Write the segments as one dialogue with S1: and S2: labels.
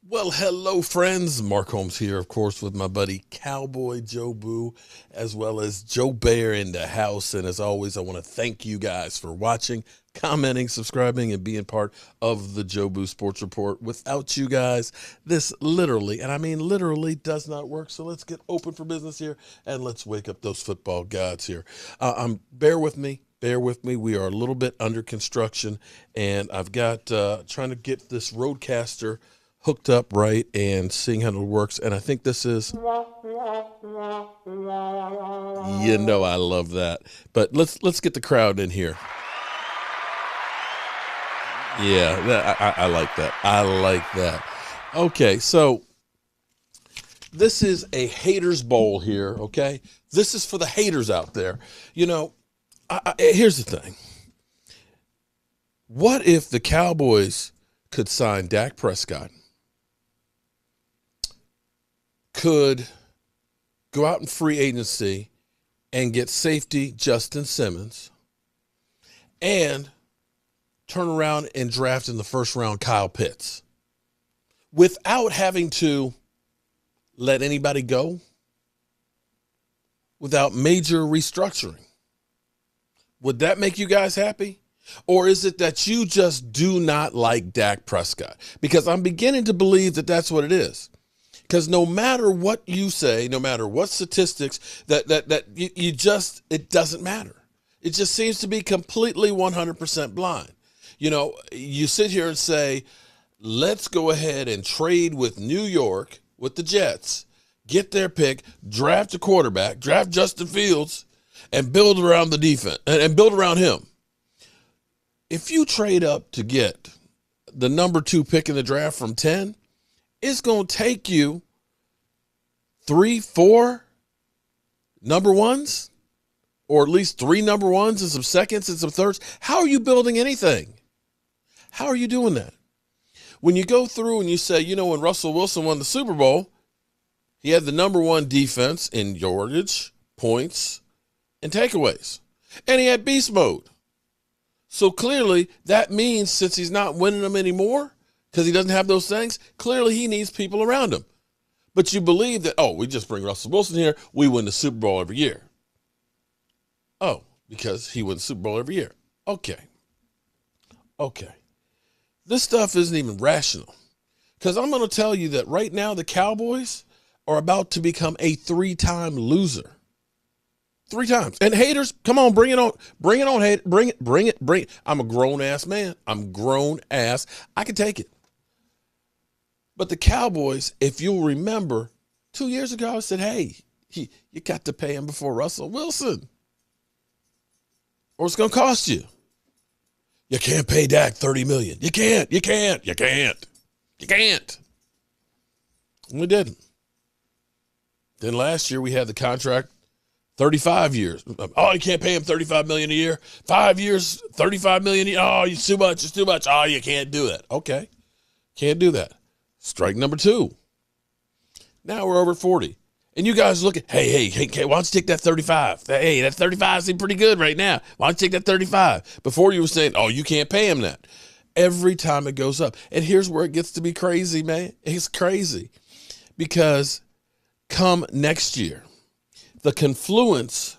S1: Well, hello, friends. Mark Holmes here, of course, with my buddy Cowboy Joe Boo, as well as Joe Bear in the house. And as always, I want to thank you guys for watching, commenting, subscribing, and being part of the Joe Boo Sports Report. Without you guys, this literally, and I mean literally, does not work. So let's get open for business here and let's wake up those football gods here. Bear with me. Bear with me. We are a little bit under construction, and I've got trying to get this Roadcaster hooked up right and seeing how it works. And I think this is, I love that. But let's get the crowd in here. Yeah, I like that. I like that. Okay, so this is a haters bowl here. Okay, this is for the haters out there. Here's the thing. What if the Cowboys could sign Dak Prescott? Could go out in free agency and get safety Justin Simmons and turn around and draft in the first round Kyle Pitts without having to let anybody go, without major restructuring. Would that make you guys happy? Or is it that you just do not like Dak Prescott? Because I'm beginning to believe that that's what it is. Because no matter what you say, no matter what statistics, it doesn't matter. It just seems to be completely 100% blind. You sit here and say, let's go ahead and trade with New York, with the Jets, get their pick, draft a quarterback, draft Justin Fields, and build around the defense and build around him. If you trade up to get the number 2 pick in the draft from 10, it's going to take you 3, 4 number ones, or at least 3 number ones and some seconds and some thirds. How are you building anything? How are you doing that? When you go through and you say, when Russell Wilson won the Super Bowl, he had the number 1 defense in yardage, points, and takeaways. And he had beast mode. So clearly that means since he's not winning them anymore, because he doesn't have those things, clearly he needs people around him. But you believe that, we just bring Russell Wilson here, we win the Super Bowl every year. Oh, because he wins the Super Bowl every year. Okay. This stuff isn't even rational. Because I'm going to tell you that right now the Cowboys are about to become a 3-time loser. 3 times. And haters, come on, bring it on. Bring it on, hate. Bring it. I'm a grown-ass man. I can take it. But the Cowboys, if you'll remember, 2 years ago, I said, hey, you got to pay him before Russell Wilson, or it's going to cost you. You can't pay Dak $30 million. You can't. And we didn't. Then last year we had the contract 35 years. Oh, you can't pay him $35 million a year. 5 years, $35 million a year. Oh, it's too much. Oh, you can't do that. Okay. Can't do that. Strike number 2. Now we're over 40. And you guys look at, hey, why don't you take that 35? Hey, that 35 seems pretty good right now. Why don't you take that 35? Before you were saying, you can't pay him that. Every time it goes up. And here's where it gets to be crazy, man. It's crazy. Because come next year, the confluence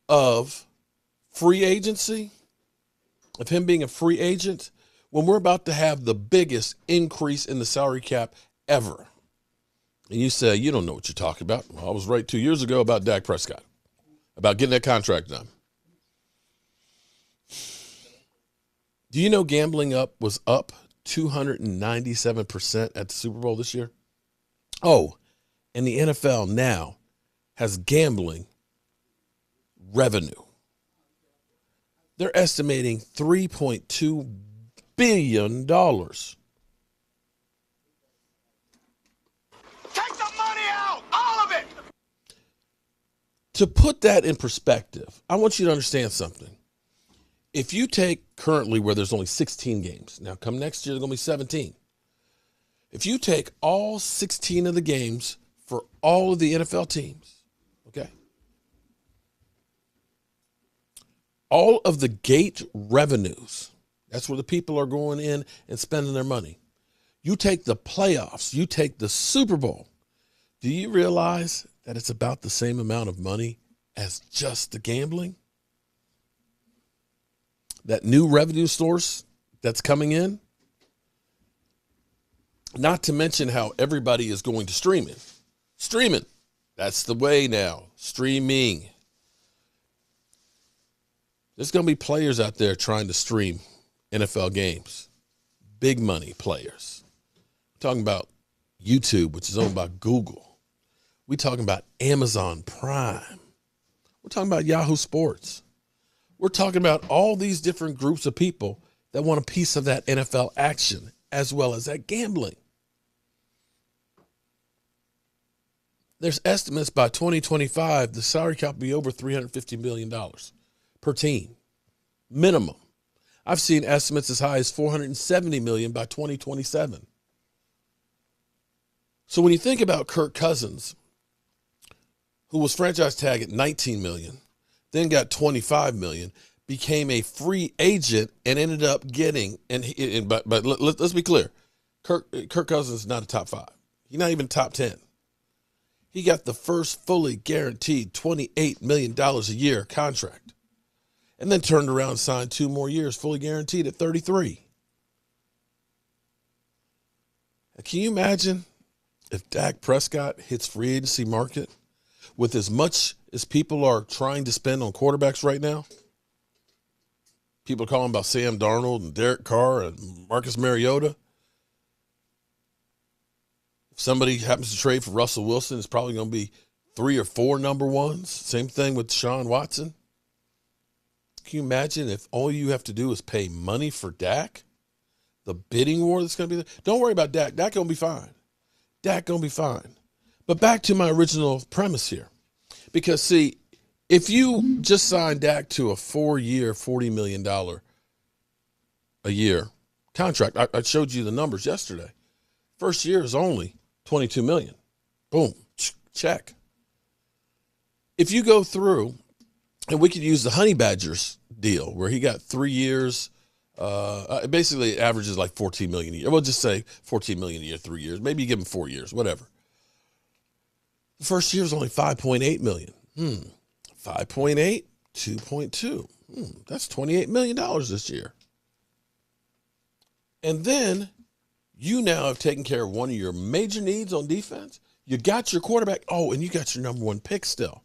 S1: of free agency, of him being a free agent, when we're about to have the biggest increase in the salary cap ever. And you say, you don't know what you're talking about. Well, I was right 2 years ago about Dak Prescott, about getting that contract done. Do you know gambling was up 297% at the Super Bowl this year? Oh, and the NFL now has gambling revenue. They're estimating $3.2 billion.
S2: Take the money out, all of it.
S1: To put that in perspective, I want you to understand something. If you take currently where there's only 16 games, now come next year, there's going to be 17. If you take all 16 of the games for all of the NFL teams, okay, all of the gate revenues, that's where the people are going in and spending their money. You take the playoffs, you take the Super Bowl. Do you realize that it's about the same amount of money as just the gambling? That new revenue source that's coming in? Not to mention how everybody is going to streaming. Streaming. That's the way now. Streaming. There's going to be players out there trying to stream NFL games. Big money players. We're talking about YouTube, which is owned by Google. We're talking about Amazon Prime. We're talking about Yahoo Sports. We're talking about all these different groups of people that want a piece of that NFL action as well as that gambling. There's estimates by 2025, the salary cap will be over $350 million per team, minimum. I've seen estimates as high as $470 million by 2027. So when you think about Kirk Cousins, who was franchise tagged at $19 million, then got $25 million, became a free agent and ended up getting, but let's be clear, Kirk Cousins is not a top 5. He's not even top 10. He got the first fully guaranteed $28 million a year contract and then turned around and signed 2 more years fully guaranteed at 33. Can you imagine if Dak Prescott hits free agency market with as much as people are trying to spend on quarterbacks right now? People are calling about Sam Darnold and Derek Carr and Marcus Mariota. If somebody happens to trade for Russell Wilson, it's probably going to be 3 or 4 number ones. Same thing with Deshaun Watson. Can you imagine if all you have to do is pay money for Dak? The bidding war that's going to be there. Don't worry about Dak. Dak going to be fine. Dak going to be fine. But back to my original premise here. Because, see, if you just signed Dak to a 4-year, $40 million a year contract, I showed you the numbers yesterday. First year is only $22 million. Boom, check. If you go through, and we could use the Honey Badgers deal where he got 3 years, basically it averages like $14 million a year. We'll just say $14 million a year, 3 years. Maybe you give him 4 years, whatever. The first year is only $5.8 million. 5.8, 2.2. That's $28 million this year. And then you now have taken care of one of your major needs on defense. You got your quarterback. Oh, and you got your number 1 pick still.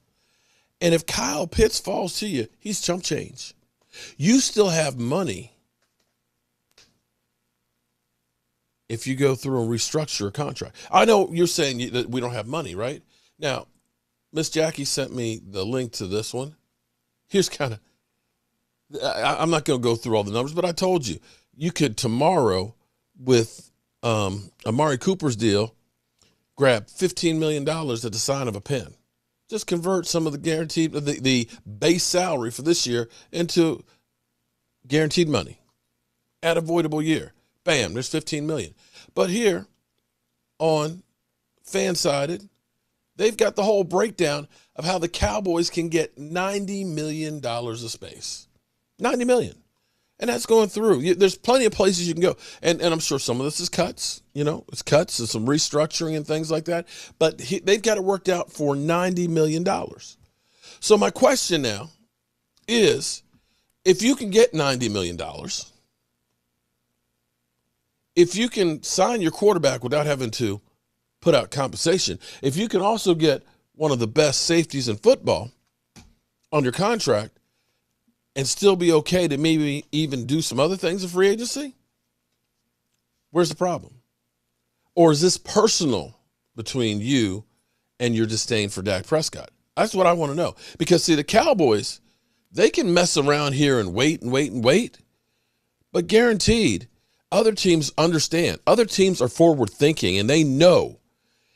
S1: And if Kyle Pitts falls to you, he's chump change. You still have money if you go through and restructure a contract. I know you're saying that we don't have money, right? Now, Miss Jackie sent me the link to this one. Here's kind of, I'm not going to go through all the numbers, but I told you, you could tomorrow with Amari Cooper's deal, grab $15 million at the sign of a pen. Just convert some of the guaranteed, the base salary for this year into guaranteed money. At avoidable year. Bam, there's $15 million. But here on Fansided, they've got the whole breakdown of how the Cowboys can get $90 million of space. $90 million. And that's going through. There's plenty of places you can go. And I'm sure some of this is cuts. It's cuts and some restructuring and things like that. But they've got it worked out for $90 million. So my question now is, if you can get $90 million, if you can sign your quarterback without having to put out compensation, if you can also get one of the best safeties in football under contract, and still be okay to maybe even do some other things in free agency? Where's the problem? Or is this personal between you and your disdain for Dak Prescott? That's what I want to know. Because, see, the Cowboys, they can mess around here and wait, but guaranteed, other teams understand. Other teams are forward thinking, and they know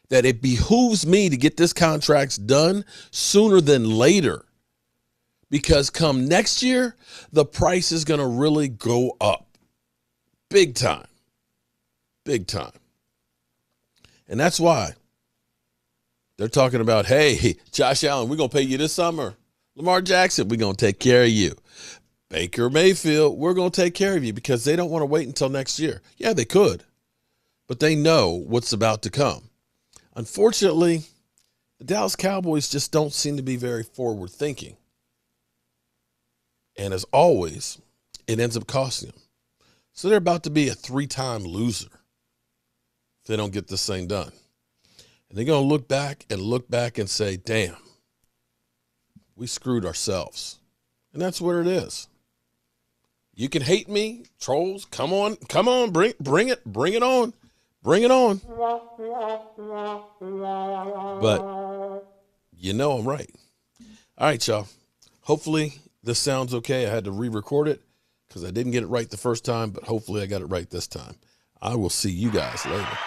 S1: that it behooves me to get this contract done sooner than later. Because come next year, the price is going to really go up. Big time. Big time. And that's why they're talking about, hey, Josh Allen, we're going to pay you this summer. Lamar Jackson, we're going to take care of you. Baker Mayfield, we're going to take care of you, because they don't want to wait until next year. Yeah, they could. but they know what's about to come. Unfortunately, the Dallas Cowboys just don't seem to be very forward thinking. And as always, it ends up costing them. So they're about to be a 3-time loser if they don't get this thing done. And they're going to look back and say, damn, we screwed ourselves. And that's what it is. You can hate me, trolls. Come on, bring it on. Bring it on. But you know I'm right. All right, y'all. Hopefully this sounds okay. I had to re-record it because I didn't get it right the first time, but hopefully I got it right this time. I will see you guys later.